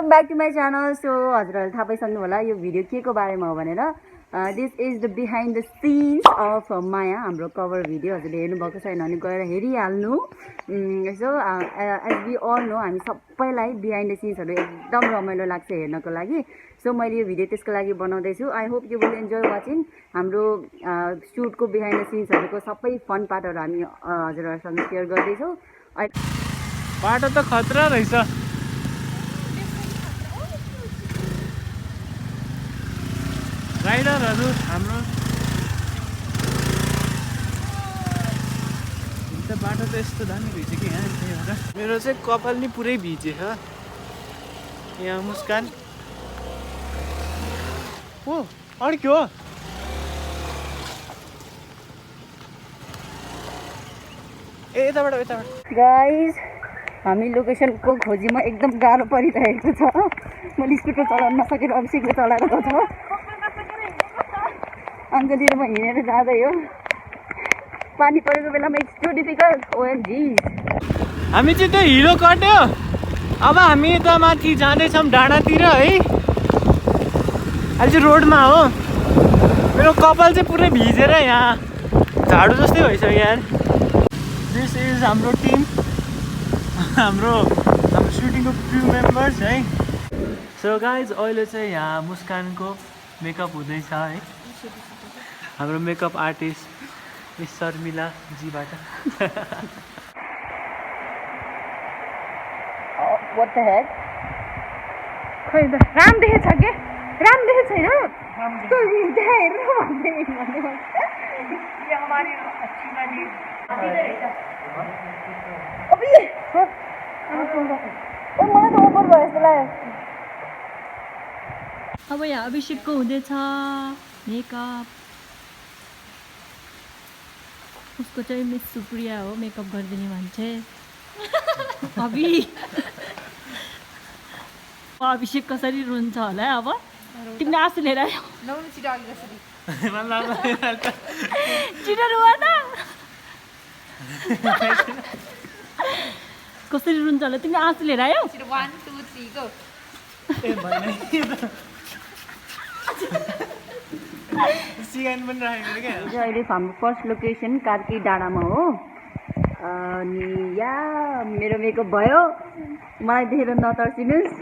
Welcome back to my channel. So हजुरहरूले थाहा पाइसक्नु होला यो भिडियो के को बारेमा हो भनेर। This is the behind the scenes of Maya, हाम्रो कभर भिडियो। हजुरले हेर्नुभएको छैन भने गएर हेरिहाल्नु। So as we all know, हामी सबैलाई बिहाइन्ड द सिन्सहरू एकदम रमाइलो लाग्छ हेर्नको लागि। सो मैले यो भिडियो त्यसको लागि बनाउँदैछु। I hope you will enjoy watching. हाम्रो सुटको बिहाइन्ड द सिन्सहरूको सबै फन पार्टहरू हामी हजुरहरूसँग सेयर गर्दैछौँ। बाटो त खतरा रहेछ। राइडरहरू हाम्रो बाटो त यस्तो दामी रहेछ कि यहाँ त्यही भएर मेरो चाहिँ कपाल नि पुरै भिजे छ। यहाँ मुस्कान हो अड्क्यो हो। ए यताबाट गाइज, हामी लोकेसनको खोजीमा एकदम गाह्रो परिरहेको छ। मैले स्कुटर चलाउन नसकेर अभिषेकले चलाएर गएको छ। अञ्जली र म हिँडेर जाँदै हो। पानी परेको बेलामा इट्स टु डिफिकल्ट। ओएमजी, हामी चाहिँ त्यो हिरो कट्यो। अब हामी यता माथि जाँदैछौँ डाँडातिर है। अहिले चाहिँ रोडमा हो। मेरो कपाल चाहिँ पुरै भिजेर यहाँ झाडु जस्तै भइसक्यो यार। दिस इज हाम्रो टिम, हाम्रो सुटिङको क्रू मेम्बर्स है। सो गाइज, अहिले चाहिँ यहाँ मुस्कानको मेकअप हुँदैछ है। हाम्रो मेकअप आर्टिस्ट मिस शर्मिला जीबाट। What the heck? खै त राम देखेछ के? राम देखेको छैन? मलाई त ओभर भयो जस्तो लाग्यो। अब यहाँ अभिषेकको हुँदैछ मेकअप। उसको चाहिँ मिस सुप्रिया हो मेकअप गरिदिने मान्छे। अभिषेक कसरी रुन्छ होला है? अब तिमीले आँसु लिएर आयो छिटो रुवा न। कसरी रुन्छ होला? तिमीले आँसु लिएर आयो? 1 2 3 गो। सिगान पनि राखेको क्या। अहिले हाम्रो फर्स्ट लोकेसन कार्की डाँडामा हो। अनि या मेरो मेकअप भयो, मलाई देखेर नतर्सिनुहोस्।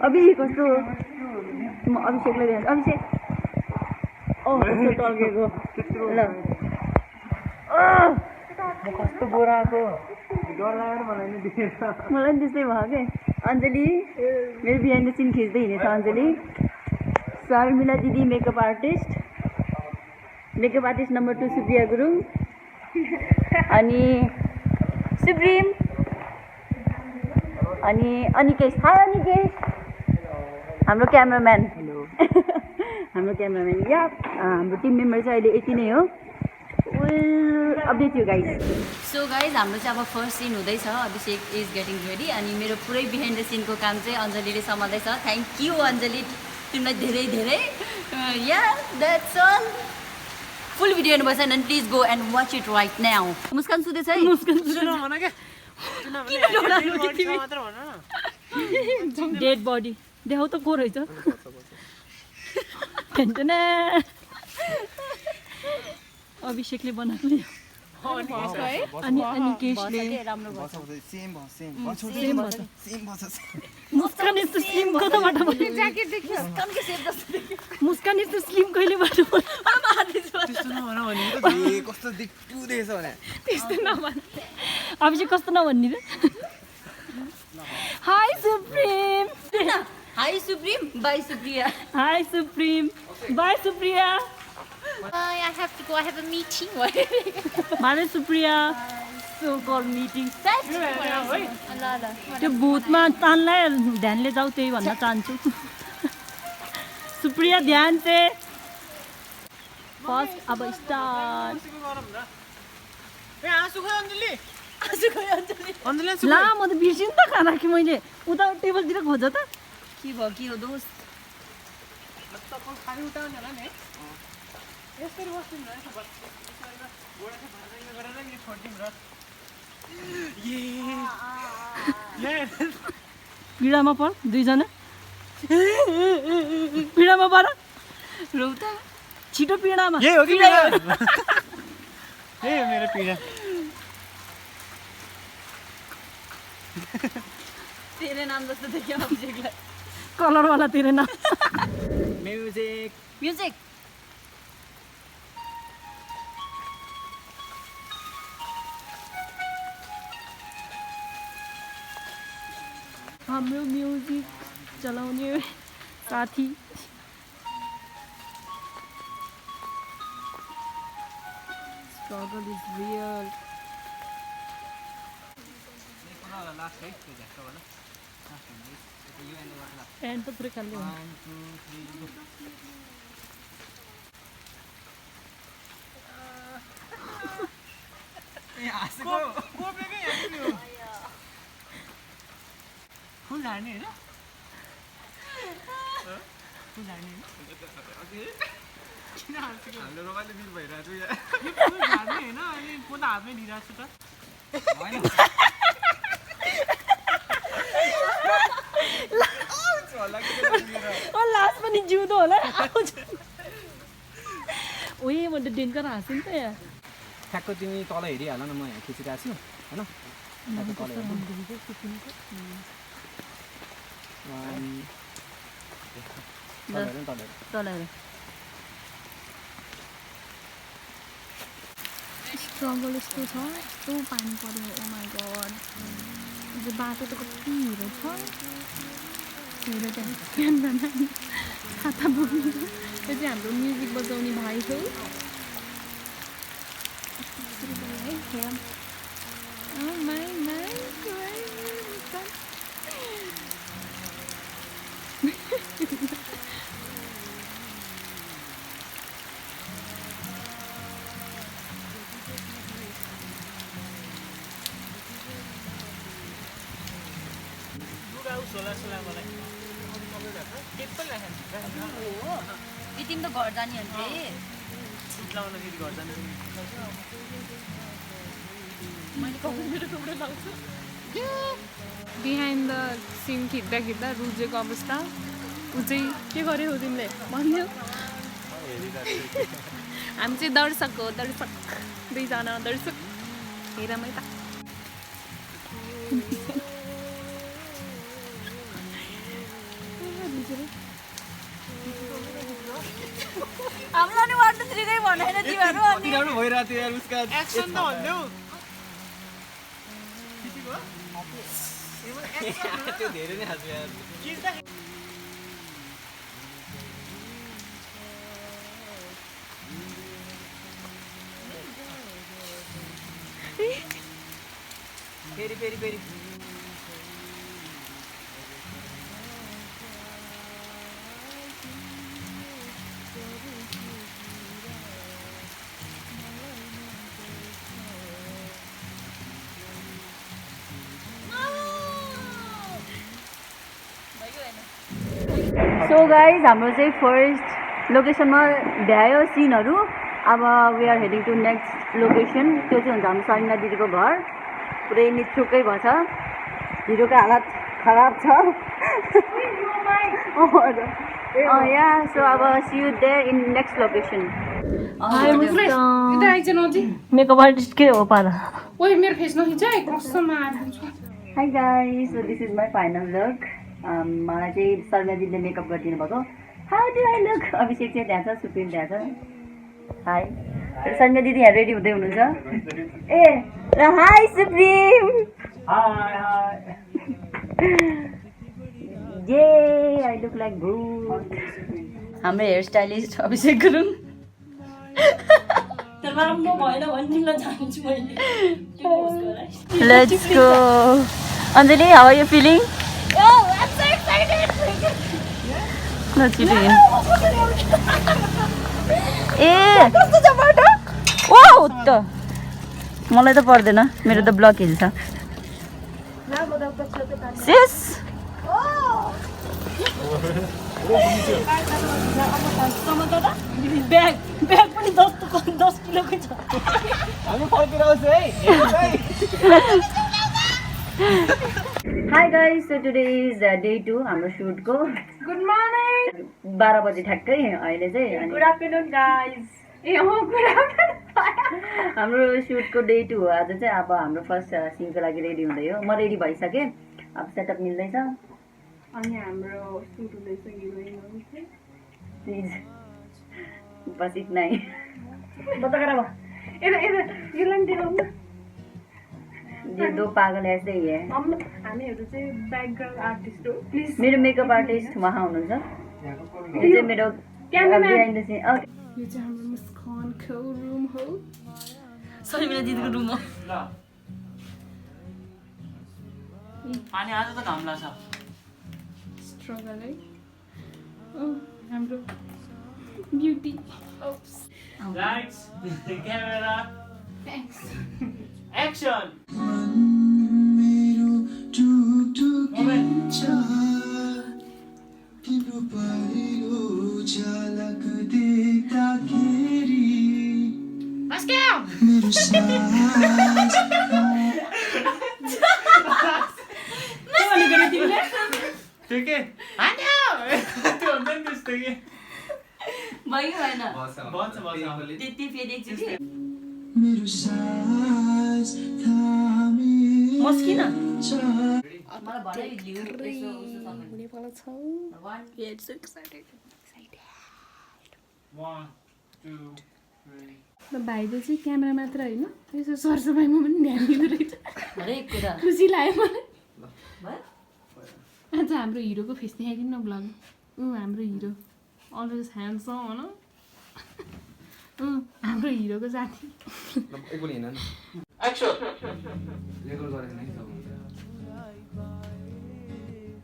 अभि कस्तो म अभिषेकलाई देखाउँछु। अभिषेक कस्तो टल्केको ल। म कस्तो बोराको डर लागेर मलाई नि देखेर। मलाई पनि त्यस्तै भयो क्या। अञ्जली मेरो बिहाइन्ड द सिन खिच्दै हिँडेछ। अञ्जली, शर्मिला दिदी makeup artist number 2 Supriya Gurung, अनि सुप्रिम, अनि अनिकेश। हाई अनिकेश, हाम्रो क्यामराम्यान। हाम्रो क्यामराम्यान या हाम्रो टिम मेम्बर चाहिँ अहिले यति नै हो। Will update you guys. So guys, हाम्रो चाहिँ अब फर्स्ट सिन हुँदैछ। अभिषेक इज गेटिङ रेडी अनि मेरो पुरै बिहाइन्ड द सिनको काम चाहिँ अञ्जलीले सम्हाल्दैछ। थ्याङ्क यू अञ्जली, तिमीलाई धेरै धेरै। Yeah that's all. Full video हेर्नुभएछ भने please go and watch it right now. Muskan सुत्दैछ है? डेड बडी देखाउ त को रहेछ? अभिषेकले बनाएको अनि अनिकेशले। मुस्कान यस्तो स्लिम कताबाट भयो? मुस्कान यस्तो स्लिम कहिलेबाट भयो? त्यस्तो नभन्। अभिषेक कस्तो नभन्ने र? Hi supreme. High supreme, by Supriya. High supreme, by Supriya. I have to go. I have a meeting. माने सुप्रिया So called meeting. त्यो भूतमा तानलाई ध्यानले जाऊ त्यही भन्न चाहन्छु। सुप्रिया ध्यान चाहिँ फर्स्ट। अब स्टार्ट। ला म त बिर्सिनु त खाना कि मैले उता टेबलतिर खोज त। के हो दोस्त? पीडामा पर दुईजना पीडामा पर रौता छिटो पीडामा यही हो कि पीडा ए मेरो पीडा तेरे नाम जस्तो देखियो अभिषेकलाई कलरवाला तेरे नाम म्युजिक म्युजिक हाम्रो म्युजिक चलाउने साथी struggle is real एन्ड त पुरै खाली हो फुल झार्ने होइन फुल झार्ने किन हाँसेको हाम्रो रोमाले मिल भइरहेको छु यहाँ फुल झार्ने होइन अनि म त हातमै लिइरहेको छु ओ लास्ट पनि जिउँदो होला ओए म त डेन्कर हाँसेँ नि त यहाँ ठ्याक्क तिमी तल हेरिहाल न म यहाँ खिचिरहेको छु होइन तल स्ट्रगल यस्तो छ यस्तो पानी पऱ्यो ओ माई गड बाटो त कति हिरो छ हिरो त्यहाँ खाता बोक्नु त्यो चाहिँ हाम्रो म्युजिक बजाउने भाइ हो तिमी त घर जाने अन्ते बिहाइन्ड द सिन खिच्दा खिच्दा रुजेको अवस्था ऊ चाहिँ के गर्यो हो तिमीले भन्यो हामी चाहिँ दर्शक हो दर्शक दुईजना दर्शक हेर मै त हामीलाई नि 1 2 3 नै भनेन तिमीहरू अनि राम्रो भइरहेको थियो यार उसका एक्सन त भन्देऊ त्यो धेरै नै खान्छ यार फेरि फेरि फेरि सो गाइज हाम्रो चाहिँ फर्स्ट लोकेसनमा भ्यायो सिनहरू अब we are heading to next location त्यो चाहिँ हुन्छ हाम्रो सरिना दिदीको घर पुरै निचुकै भएछ हिरोको हालत खराब छ या सो अब see you there in next location makeup artist के हो पारा ओए मेरो फेस नखिच है कसम hi guys so this is my final look मलाई चाहिँ सरिना दिदीले मेकअप गरिदिनु भएको how do I look Abhishek चाहिँ त्यहाँ छ सुप्रिम त्यहाँ छ हाई सरिना दिदी यहाँ रेडी हुँदै हुनुहुन्छ ए र हाई सुप्रिम जे आई लुक लाइक गुड हाम्रो hair stylist Abhishek Gurung let's go Anjali how are you feeling ए ओ त मलाई त पर्दैन मेरो त ब्लक हिल छ सिस ब्याग पनि 10 किलोकै छ हामी फर्केर आउँछ है hi guys, so today is day 2 हाम्रो सुटको। गुड मर्निङ 12 बजे ठ्याक्कै अहिले चाहिँ। Good afternoon guys good afternoon हाम्रो सुटको डे 2 हो आज चाहिँ। अब हाम्रो फर्स्ट सिनको लागि रेडी हुँदै हो। म रेडी भइसकेँ, अब सेटअप मिल्दैछ। अनि हाम्रो सुट हुँदैछ हिरोइन प्लिज बस इतना ही। ये दो पागल ऐसे ही है। हामीहरू चाहिँ ब्याकग्राउन्ड आर्टिस्ट हो प्लिज। मेरो मेकअप आर्टिस्ट वहाँ हुनुहुन्छ। यो चाहिँ मेरो बिहाइन्ड द सिन। ओके, यो चाहिँ हाम्रो मुस्कानको रुम हो। सरी मेरो दिदीको रुम हो। पानी आज त घाम लाग्छ। स्ट्रगल है। हाम्रो beauty Lights, camera, action. Let's go! ठीक है? त्यो हुन्छ नि त्यस्तो के? भयो भएन बन्छ। त्यति फेरि एकचोटि मस्किन मलाई भरे लिउ यसो उसो हुने वाला छ। तपाईँ It's so excited. One, two, three. भाइले चाहिँ क्यामेरा मात्र होइन यसो सरसफाइमा पनि ध्यान दिँदो रहेछ। हरेक कुरा खुसी लाग्यो मलाई। भयो आज हाम्रो हिरोको फेस देखाइदिनु न ब्लग। हाम्रो हिरो अलवेज ह्यान्डसम होइन। हाम्रो हिरोको साथी एकपल्ट हिँड न Action. रेकर्ड गरेको नै सब हुन्छ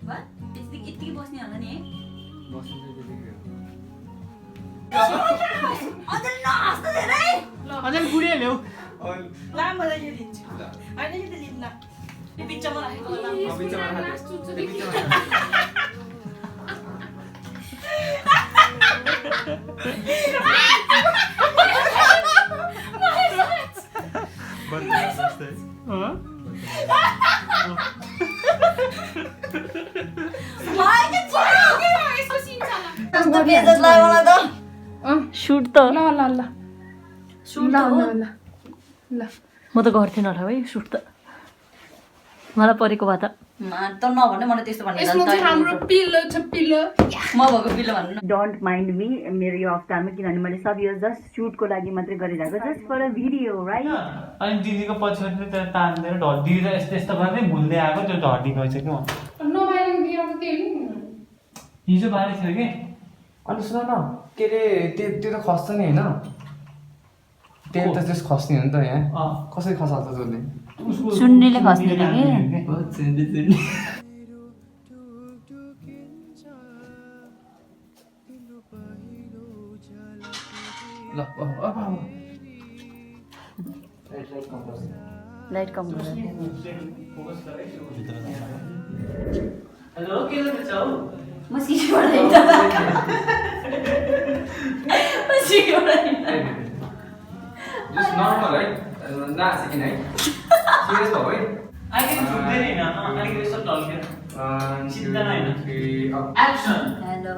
भयो यतिकै बस्ने होला नि है। बस्नु चाहिँ त्यतिकै अझै नहाँस्नु धेरै अझै बुढी ल्याऊ। ला मलाई यो दिन्छु होइन यो त लिन्न यो बिचमा राखेको होला कस्तो बेइज्जत लाग्यो मलाई त। सुट त ल ल ल सुट ल त हो। ल ल म त गर्थेन होला है सुट त मलाई परेको भए त त नभन्ने मलाई त्यस्तो भन्ने यसमा चाहिँ हाम्रो पिल्लो छ पिल्लो। म भएको बिल भन्नु डोन्ट माइन्ड मी मेरो यो हप्तामा, किनभने मैले सब यो जस्ट सुटको लागि मात्रै गरिरहेको, just for a video right. अनि दिदीको पछाडि त्यो तान्दिएर ढड्डी र यस्तो यस्तो गर्दै भुल्दै आएको त्यो ढड्डी गएछ कि म नबाहिर दिएर त त्यही नि। हिजो बाहिर थियो कि अनि सुन न के अरे त्यो त खस्छ नि होइन तेल त त्यस खस्ने हो नि त यहाँ कसरी खसाल्छ त्यसले सुन्नेले खस्दैन कि ल लाइट कम गर। हेलो के गर्दैछ हौ म सिटीबाट हिँड्दा म सिटीबाट हिँड्दा जस्ट नर्मल है नासिकिन है सिरियस भयो है अहिले झुक्दैन हैन अलिकति यसो ढल्केर चिन्ता नै हैन एक्सन हेलो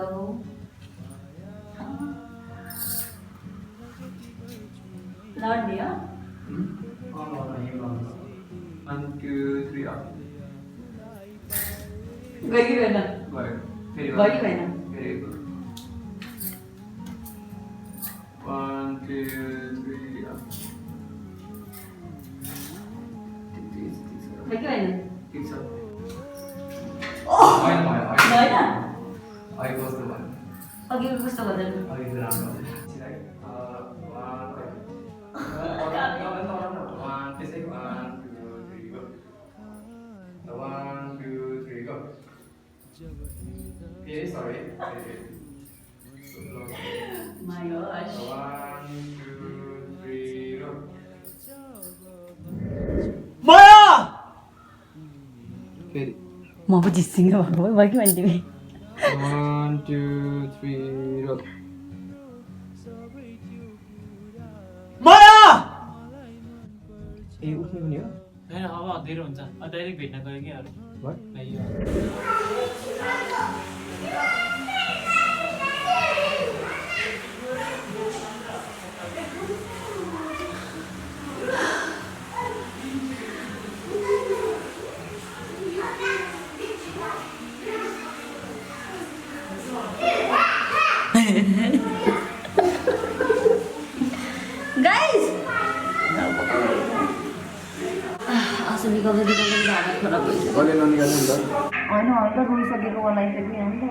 लड्ने हो 1 2 3 अप गयो कि गएन भयो फेरि गयो कि गएन फेरि 1 2 3 अप गयो कि गएन ठिक छ गएन अहिले कस्तो भयो अघि कस्तो गर्दैन अहिले राम्रो Sorry. My gosh 1 2 3 go. माया फेरि म पो जित्सिङ भएको भयो कि मैले तिमी 1 2 3 go. माया ए उठ्नु पनि हो हैन अब अँधेरो हुन्छ डाइरेक्ट भेट्न गयो कि अरू गाइस आसु निकाल्दै हालत खराब भइसक्यो होइन हल्का गइसकेको मलाई त के हुन्छ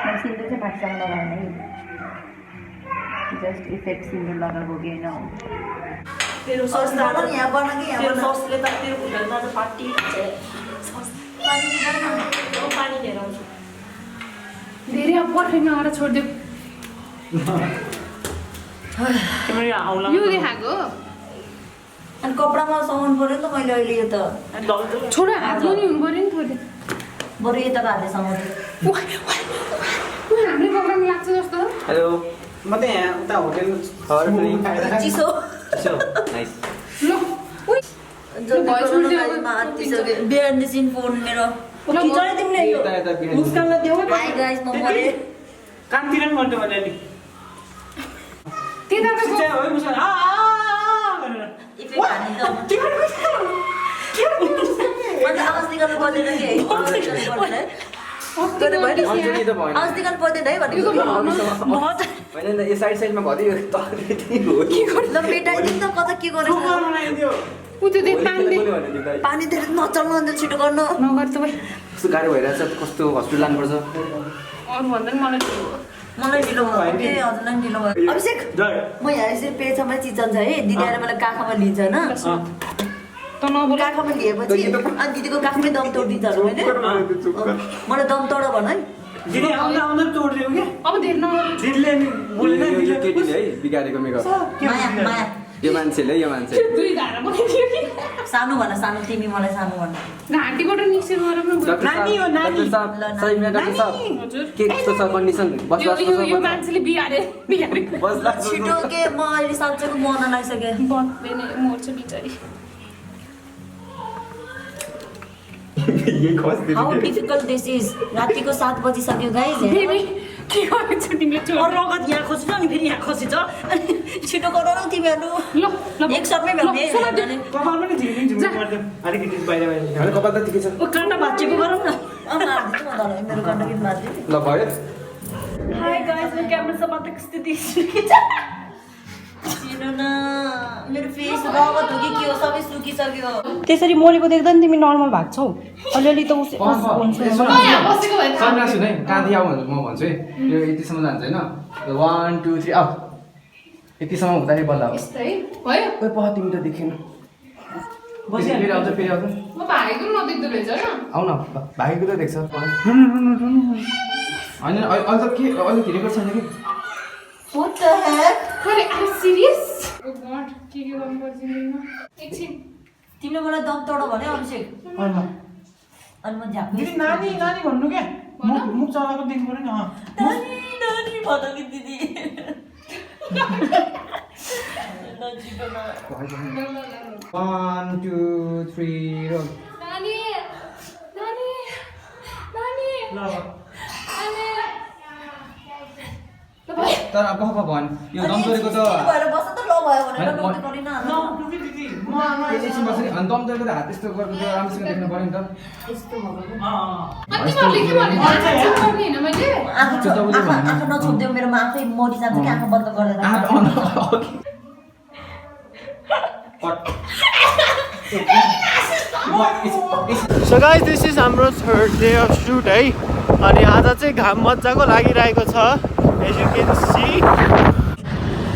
मैले सिन्दुर चाहिँ माथिसँग लगाएन है जस्ट इफेक्ट सिन्दुर लगाएको कि होइन तेरो सस्ता यहाँ बना कि यहाँ तेरो बना ससले त तेरो खुट्टामा त फाटी पानी लिएर आउँछु धेरै अब पर्फेक्टमा आएर छोडिदियो तिम्रो यहाँ आउला यो देखाएको अनि कपडामा समाउनु पऱ्यो नि त मैले अहिले यो त छोड हातमा नि हुनु पऱ्यो नि थोरै बरु यताको हातले समाउँछु हाम्रै कपडामा लाग्छ जस्तो हेलो म त यहाँ उता होटेल चिसो ल उइ बिहानदेखि फोन मेरो खिचाइ तिमीले यो मुस्कानलाई देऊ हाई गाइस म मरे कानतिर पनि गर्नु भने नि त्यता चिच्चाइ हो मुस्कान भनेर इफेक्ट हानिन्छ मैले आवाज निकाल्नु पर्दैन कि आवाज निकाल्नु पर्दैन है भनेको होइन यो साइडमा भयो ल मेटाइदिनु त कता के गरेछ उ त्यो देख पानी धेरै नचल्नु अन्त छिटो गर्नु नगर त भाइ कस्तो गाह्रो भइरहेछ कस्तो हस्पिटल लानुपर्छ अरू भन्दा नि मलाई मलाई ढिलो भयो कि हजुरलाई ढिलो भयो अभिषेक म यहाँ यसरी पेछामा चिचन्छ है दिदी आएर मलाई काखमा लिन्छ होइन त नबोल काखमा लिएपछि अनि दिदीको काखमै दम तोडिदिन्छ होइन मलाई दम तोड भन है दिदी आउँदा आउँदा तोडिदियो क्या अब धेरै नगर दिदीले बोलेन यो केटीले है बिगारेको मेकअप माया माया यो मान्छेले यो मान्छे दुई धारा बनाइदियो कि सानो भन सानो तिमी मलाई सानो भन घाँटीबाट मिक्सर गरौँ न नानी हो नानी हजुर के कस्तो छ कन्डिसन यो मान्छेले बिगारे छिटो के म अहिले साँच्चैको मन लागिसकेँ बत्ले नै मर्छ बिचारी हाउ डिफिकल्ट दिस इज रातिको 7 बजिसक्यो गाइज बेबी के गरेछ तिमीले चोर रगत यहाँ खसिन्छ अनि फेरि यहाँ खसिन्छ छिटो गर न तिमीहरू ल ल एक सर्टमै भ्याउने कपाल पनि झिमिङ झिमिङ गर्दै अलिकति बाहिर बाहिर कपाल त ठिकै छ काण्ड भाँचेको गरौँ न मारिदिन्छु म धन मेरो काण्ड कि मारिदिन्छु ल भयो हाई गाइस म क्यामेरा समात्दै कस्तो देखिन्छ चिनो न मेरो फेस रगत हो कि के हो सबै सुकिसक्यो त्यसरी मोलेको देख्दा नि तिमी नर्मल भएको छौ अलिअलि त हुन्छ यहाँ बसेको भए थाहा सन्यास हुने काँधी आऊ भनेर म भन्छु है यो यतिसम्म जान्छ होइन 1 2 3 आऊ यतिसम्म हुँदाखेरि बल्ल अब यस्तै भयो खोइ पह तिमी त देखेन फेरि आउँछ फेरि आउँछ म भागेको नदेख्दो रहेछ होइन आऊ न भागेको त देख्छ होइन अहिले त के अहिले हिँडेको छैन कि What the heck? अरे आर सिरियस ओ गॉड के गर्नु पर्छ जिन्दगीमा एकछिन तिमीले मलाई दम तोड भन्यो अभिषेक अनि म झ्याप्ने दिदी नानी नानी भन्नु क्या मुख चलाएको देख्नु पऱ्यो नि नानी नानी भन कि दिदी ल छिटो न 1 2 3 रोल नानी नानी नानी ल तर अब कहाँ भन यो दम तोडेको त भएर बस त ल भयो भनेर नोट गरिन दिदी म एकैछिन बस्छ नि अनि दम तोडेको त हात यस्तो गरेको त राम्रोसँग देख्नु पऱ्यो नि त यस्तो भएको अनि तिमीहरूले के भन्नु गर्ने होइन मैले आँखा नछोप्देऊ मेरोमा आफै मरि जान्छ कि आँखा बन्द गरेर सो गाइस दिस इज हाम्रो थर्ड डे अफ सुट है अनि आज चाहिँ घाम मजाको लागिरहेको छ as you can see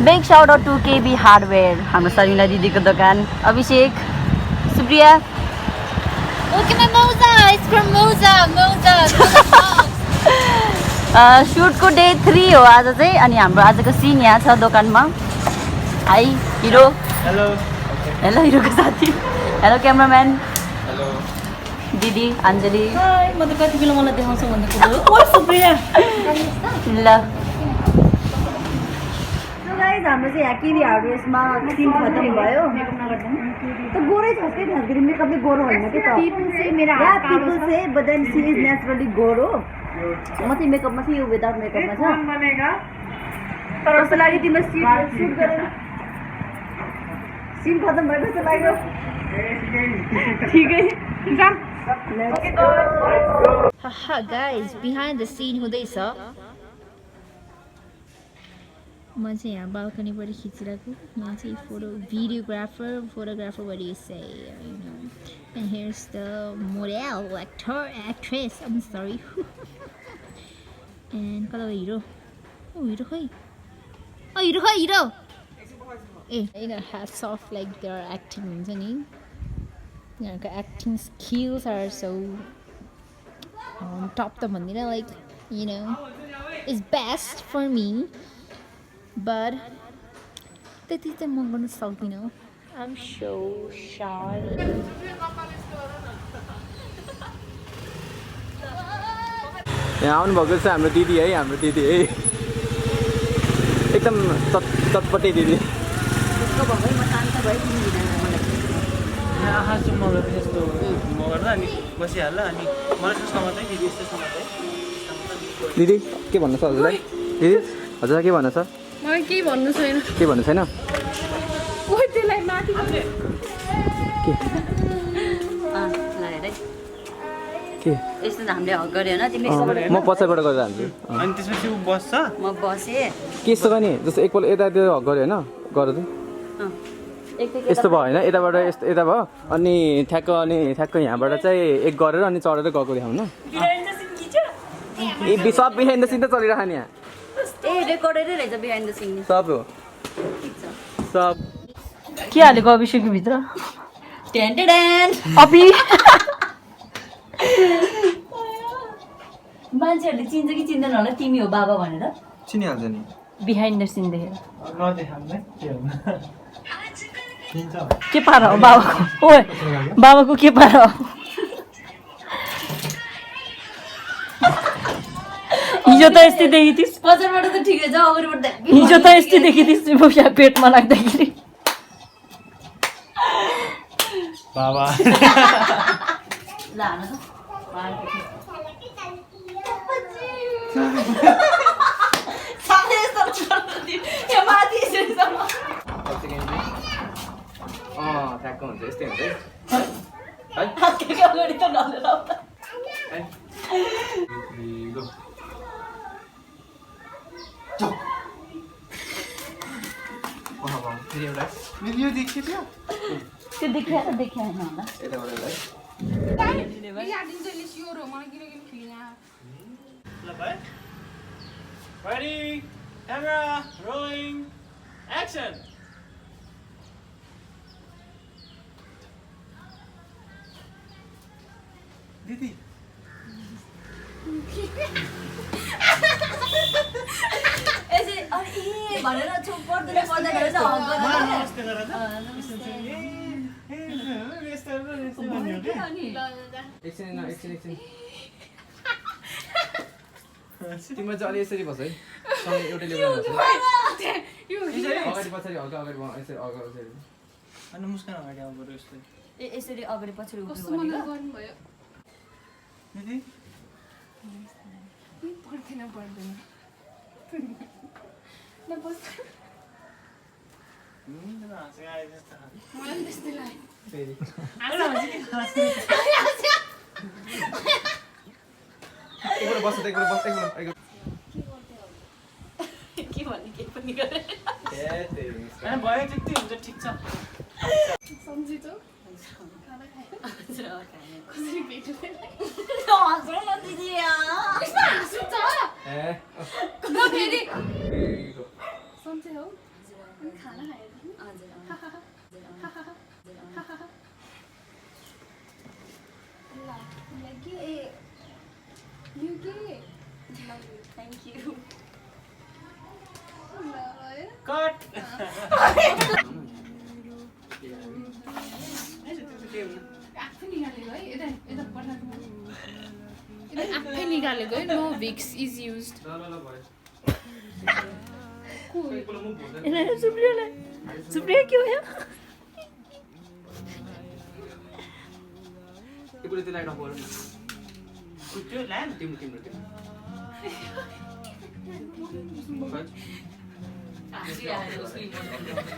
big shout out to KB hardware हाम्रो सरिना दिदीको दोकान अभिषेक सुप्रिया सुटको डे 3 हो आज चाहिँ अनि हाम्रो आजको सिन यहाँ छ दोकानमा हाई हिरो हेलो हेलो हिरोको साथी हेलो क्यामराम्यान दिदी अञ्जली म त कति बेला मलाई देखाउँछु भन्ने कुरो हो सुप्रिया ल गाइज हाम्रो चाहिँ यहाँ केबी हार्डवेयर्समा सिन खतम भयो त गोरै छ के खास गरी मेकअपले गोरो होइन के त People say मेरा या हात कालो पिपल छ। Say but then she is naturally गोरो म चाहिँ मेकअपमा चाहिँ यो विदाउट मेकअपमा छ कस्तो लाग्यो तिम्रो सुट गरेर सिन खतम भयो कस्तो लाग्यो ठिकै जा Haha guys, behind the scene हुँदैछ म चाहिँ यहाँ बाल्कनीबाट खिचिरहेको यहाँ चाहिँ photographer what do you say, you know, and here's the model actress, I'm sorry and कता हिरो हिरो खै हिरो खै hero A hats off like their acting हुन्छ नि यिनीहरूको acting skills are so on top त भन्दिनँ like you know is best for me but त्यति चाहिँ म गर्न सक्दिनँ I'm so shy यहाँ आउनुभएको चाहिँ हाम्रो दिदी है एकदम चटपटे दिदी आँखा चुम्मा गरेर यस्तो म गर्दा अनि बसिहाल्ला अनि मलाई चाहिँ समातै दिदी यस्तो समातै दिदी के भन्नु छ हजुरलाई दिदी हजुरलाई के भन्नु छ मलाई केही भन्नु छैन के भन्नु छैन ओइ त्यसलाई माथि के यस्तो त हामीले हक गऱ्यो होइन तिमीले म पछाडिबाट गरेर हाल्छु अनि त्यसपछि ऊ बस्छ म बसेँ के यस्तो गर्ने जस्तो एकपल्ट यतातिर हक गऱ्यो होइन गर त यस्तो भयो होइन यताबाट यस्तो यता भयो अनि ठ्याक्क यहाँबाट चाहिँ एक गरेर अनि चढेर गएको देखाउनु ए सब बिहाइन्ड द सिन त चलिरहेको नि यहाँ ए रेकर्डेरै रहेछ बिहाइन्ड द सिन सब हो सब के हालेको अभिषेकको भित्र अभि मान्छेहरूले चिन्छ कि चिन्दैन होला तिमी हो बाबा भनेर चिनिहाल्छ नि बिहाइन्ड द सिन देखेर नदेखाउनु के हुनु के पारा हो बाबाको ओए बाबाको के पारा हो हिजो त यस्तै देखि थिइस् पछाडिबाट त ठिकै छ अगाडिबाट हिजो त यस्तै देखि थिइस् पेटमा लाग्दाखेरि बाबा ल हान त साथै यस्तो यो माथि यसरी ठ्याक्क हुन्छ यस्तै हुन्छ हातको अगाडि त ढलेर आउँदा फेरि एउटा यो देखियो त्यो त्यो देखाएन होला यताबाट एउटा Ready, camera, rolling, action. दिदी यसरी अरे ए भनेर चुप पर्दैन पर्दैन चाहिँ हक गरेर एकछिन तिम्रो चाहिँ अलि यसरी बस है एउटै लेभलमा बस अगाडि पछाडि हल्का अगाडि यसरी अगाडि अनि मुस्कान अगाडि आउनु पर्यो यस्तो ए यसरी अगाडि पछाडि उभिनु भनेको दिदी एकबाट बस एकबाट बस एकबाट के भन्ने के पनि गरे अनि भयो त्यति हुन्छ ठिक छ हजुर न दिदी Thank you. कट आफै निकालेको है no VFX is used Supriya क्यों है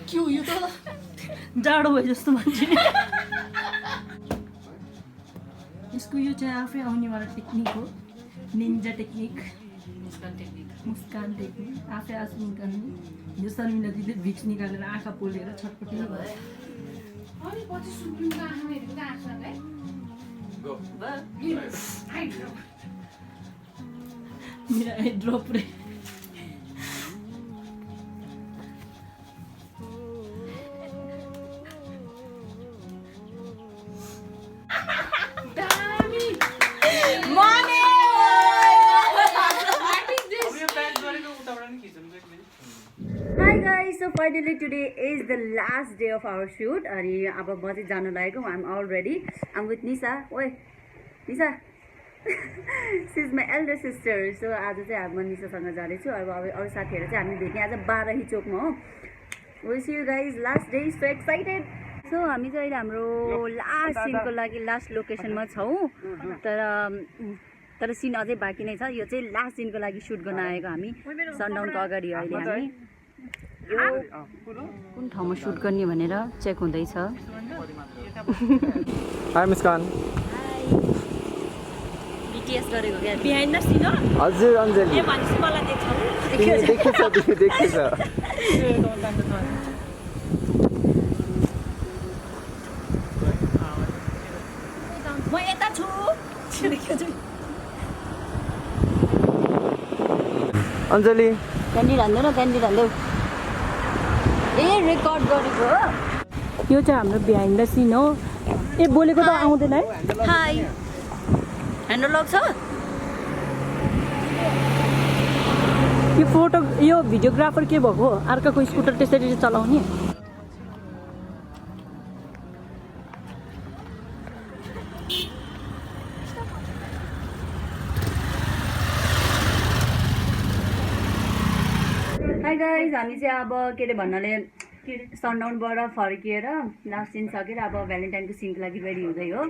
क्यों यो त जाडो भयो जस्तो मान्छे यसको यो चाहिँ आफै आउनेवाला टेक्निक हो निन्जा टेक्निक मुस्कान टेक्निक आफै आँसु निकाल्ने यो शर्मिला दिदीले भिक्स निकालेर आँखा पोलेर छटपटी भयो मेरो आई ड्रप रे Hi guys, so finally today is the last day of our shoot. अनि अब म चाहिँ जानु लागेको I'm all ready. I'm with Nisa. Oi, Nisa. She's my elder sister. So आज चाहिँ म निसासँग जाँदैछु. अब अरू साथीहरू चाहिँ हामी भेट्ने आज 12 ही चोकमा हो. We'll see you guys last day. So excited. So हामी चाहिँ अहिले हाम्रो लास्ट सिनको लागि लास्ट लोकेसनमा छौँ. तर सिन अझै बाँकी नै छ. यो चाहिँ लास्ट सिनको लागि सुट गर्न आएको हामी सनडाउनको अगाडि अहिले हामी यो कुन ठाउँमा सुट गर्ने भनेर चेक हुँदैछ. हाई मुस्कान. BTS गरेको क्या बिहाइन्ड द सिन हो हजुर अञ्जली ए भनेपछि मलाई देख्छौ देखेछ म यता छु अञ्जली क्यान्डी हान्देऊ न क्यान्डी हान्देऊ. ए रेकर्ड गरेको हो यो चाहिँ हाम्रो बिहाइन्ड द सिन हो ए बोलेको त आउँदैन है हाई ह्यान्डल लक छ. यो भिडियोग्राफर के भएको हो अर्काको स्कुटर त्यसरी चलाउने हाई गाइज हामी चाहिँ अब के अरे भन्नाले सनडाउनबाट फर्किएर लास्ट सिन सकेर अब भ्यालेन्टाइनको सिनको लागि रेडी हुँदै हो.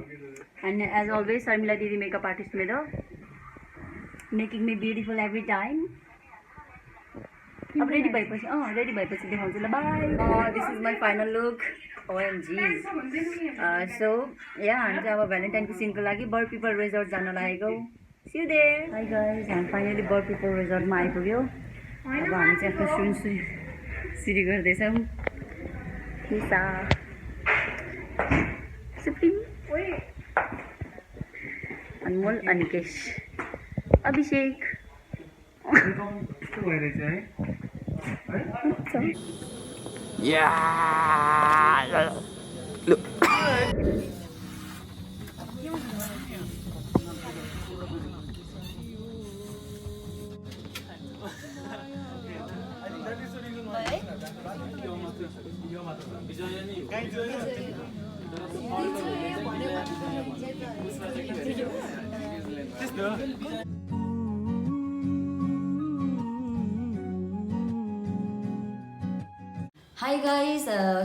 एन्ड एज अलवेज शर्मिला दिदी मेकअप आर्टिस्ट मेरो making me beautiful every time. अब रेडी भएपछि देखाउँछु ल. Bye. This is my final look. OMG. So yeah हामी चाहिँ अब भ्यालेन्टाइनको सिनको लागि बर पिपल रिजोर्ट जान लागेको. See you there. Hi guys हामी फाइनली बर पिपल रिजोर्टमा आइपुग्यो. अब हामी चाहिँ आफ्नो सुरु गर्दैछौँ. Nisha Suprim Anmol Anikesh Abhishek hi guys.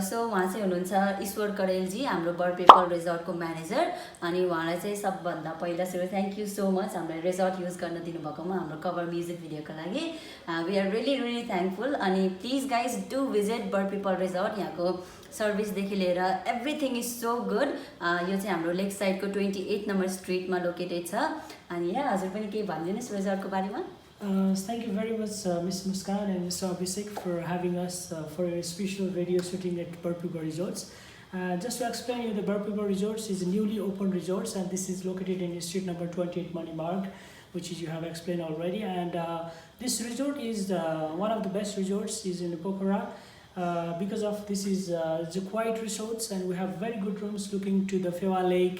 So उहाँ चाहिँ हुनुहुन्छ ईश्वर करेलजी हाम्रो बर पिपल रिजोर्टको म्यानेजर. अनि उहाँलाई चाहिँ सबभन्दा पहिला सुरु थ्याङ्क यू सो मच हामीलाई रिजोर्ट युज गर्न दिनुभएकोमा हाम्रो कभर म्युजिक भिडियोको लागि. We are really thankful. अनि please guys do visit Bar Pipal resort. यहाँको सर्भिसदेखि लिएर एभ्रिथिङ इज सो गुड. यो चाहिँ हाम्रो लेक साइडको 28 नम्बर स्ट्रिटमा लोकेटेड छ. अनि यहाँ हजुर पनि केही भनिदिनुहोस् रिजोर्टको बारेमा. Thank you very much, Ms. Muskan and Mr. Abhishek, for having us for a special video shooting at Bar Pipa Resorts. Just to explain you, the Bar Pipa Resorts is a newly opened resort, and this is located in street number 28 Money Mark, which is you have explained already. And this resort is one of the best resorts is in Pokhara. Because of this is it's a quiet resorts, and we have very good rooms looking to the Fewa Lake,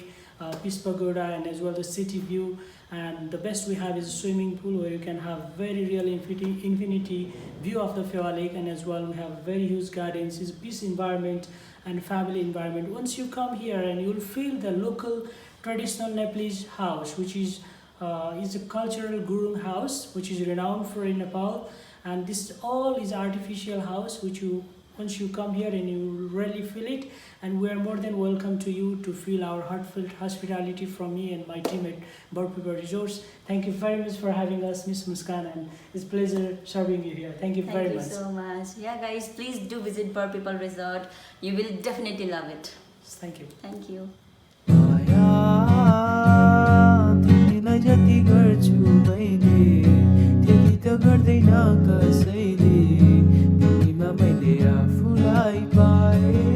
Peace Pagoda, and as well the city view. And the best we have is a swimming pool where you can have very real infinity view of the Fewa Lake, and as well we have very huge gardens. It's a peace environment and family environment. Once you come here, and you will feel the local traditional Nepalese house, which is a cultural gurung house which is renowned for in Nepal. and this all is artificial house, which you once you come here and you really feel it, and we are more than welcome to you to feel our heartfelt hospitality from me and my team at Bird People Resorts. Thank you very much for having us, Miss Muskan, and it's a pleasure serving you here. Thank you very much. Thank you so much. Yeah, guys, please do visit Bird People Resort. You will definitely love it. Thank you. Thank you. माया तिमीलाई जति गर्छु मैले त्यति त गर्दैन कसैले तिमीमा मैले आफूलाई पाएँ